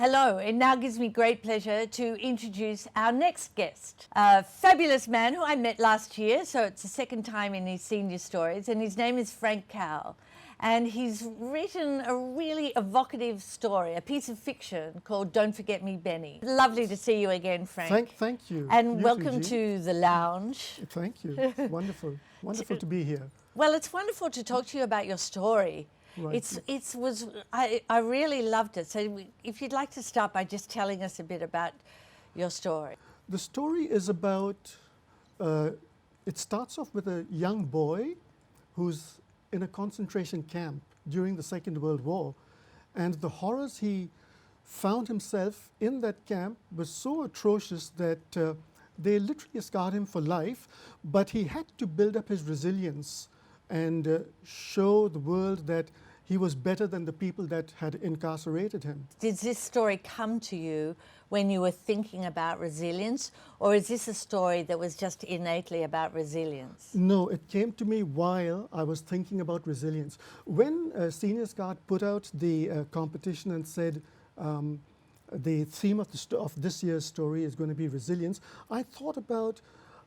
Hello, it now gives me great pleasure to introduce our next guest, a fabulous man who I met last year, so it's the second time in his senior stories, and his name is Frank Cowell. And he's written a really evocative story, a piece of fiction called Don't Forget Me, Benny. Lovely to see you again, Frank. Thank you. And You welcome too, to the lounge. Thank you. It's wonderful. Wonderful to be here. Well, it's wonderful to talk to you about your story. Right. I really loved it. So if you'd like to start by just telling us a bit about your story. The story is about, it starts off with a young boy who's in a concentration camp during the Second World War. And the horrors he found himself in that camp were so atrocious that they literally scarred him for life. But he had to build up his resilience and show the world that he was better than the people that had incarcerated him. Did this story come to you when you were thinking about resilience, or is this a story that was just innately about resilience? No, it came to me while I was thinking about resilience. When Seniors Guard put out the competition and said the theme of this year's story is going to be resilience, I thought about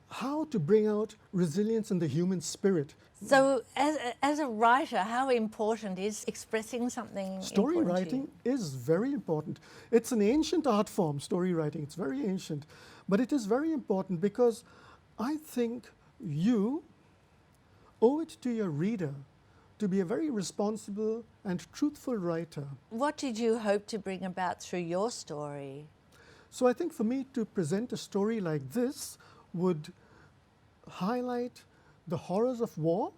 how to bring out resilience in the human spirit. So as a writer, how important is expressing something? Story writing is very important. It's an ancient art form, story writing. It's very ancient. But it is very important because I think you owe it to your reader to be a very responsible and truthful writer. What did you hope to bring about through your story? So I think for me to present a story like this would highlight the horrors of war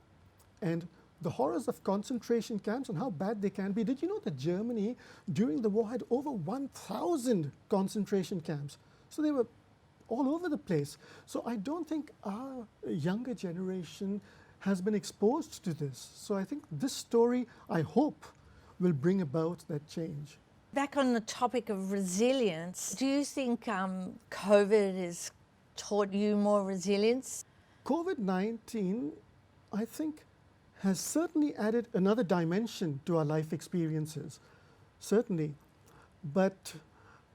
and the horrors of concentration camps and how bad they can be. Did you know that Germany during the war had over 1,000 concentration camps? So they were all over the place. So I don't think our younger generation has been exposed to this. So I think this story, I hope, will bring about that change. Back on the topic of resilience, do you think COVID has taught you more resilience? COVID-19, I think, has certainly added another dimension to our life experiences, certainly. But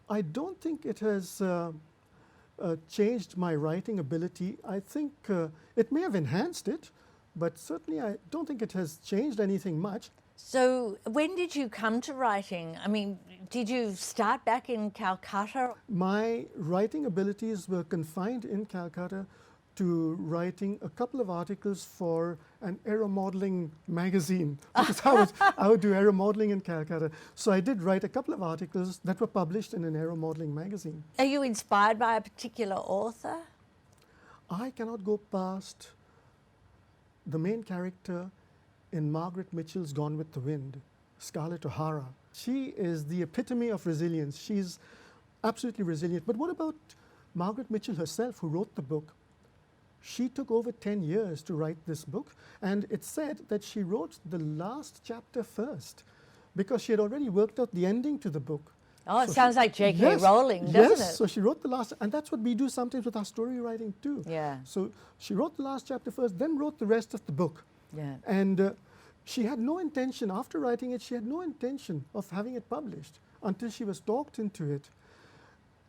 I don't think it has changed my writing ability. I think it may have enhanced it, but certainly I don't think it has changed anything much. So when did you come to writing? I mean, did you start back in Calcutta? My writing abilities were confined in Calcutta to writing a couple of articles for an aeromodeling magazine, because I would do aeromodeling in Calcutta. So I did write a couple of articles that were published in an aeromodeling magazine. Are you inspired by a particular author? I cannot go past the main character in Margaret Mitchell's Gone with the Wind, Scarlett O'Hara. She is the epitome of resilience. She's absolutely resilient. But what about Margaret Mitchell herself, who wrote the book? She took over 10 years to write this book, and it's said that she wrote the last chapter first because she had already worked out the ending to the book. Oh, it sounds like J.K. Rowling, doesn't it? Yes, so she wrote the last, and that's what we do sometimes with our story writing too. Yeah. So she wrote the last chapter first, then wrote the rest of the book. Yeah. And she had no intention, after writing it, she had no intention of having it published until she was talked into it.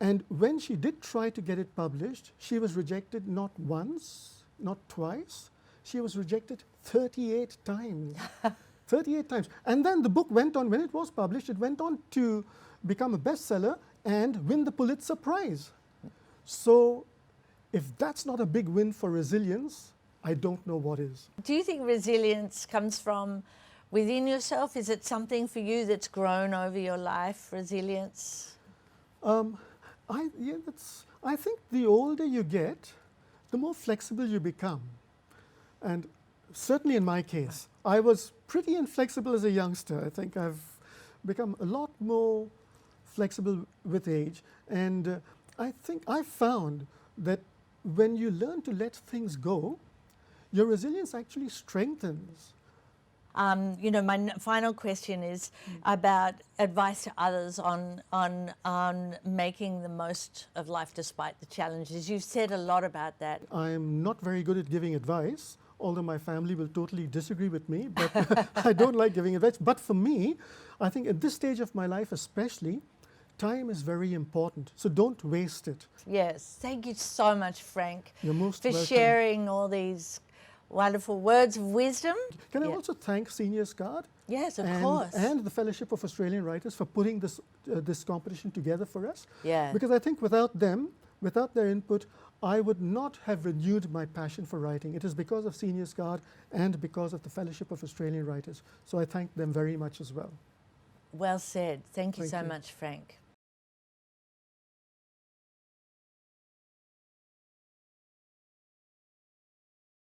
And when she did try to get it published, she was rejected not once, not twice. She was rejected 38 times. 38 times. And then the book went on, when it was published, it went on to become a bestseller and win the Pulitzer Prize. So if that's not a big win for resilience, I don't know what is. Do you think resilience comes from within yourself? Is it something for you that's grown over your life, resilience? I think the older you get, the more flexible you become. And certainly in my case, I was pretty inflexible as a youngster. I think I've become a lot more flexible with age. And I think I found that when you learn to let things go, your resilience actually strengthens. You know, my final question is about advice to others on making the most of life despite the challenges. You've said a lot about that. I'm not very good at giving advice, although my family will totally disagree with me, but I don't like giving advice. But for me, I think at this stage of my life especially, time is very important, so don't waste it. Yes, thank you so much, Frank, You're most for welcome. sharing all these wonderful words of wisdom. Can I Yeah. also thank Seniors Guard Yes, of course. and the Fellowship of Australian Writers for putting this competition together for us? Yeah. Because I think without them, without their input, I would not have renewed my passion for writing. It is because of Seniors Guard and because of the Fellowship of Australian Writers. So I thank them very much as well. Well said. Thank you Thank so you. much, Frank.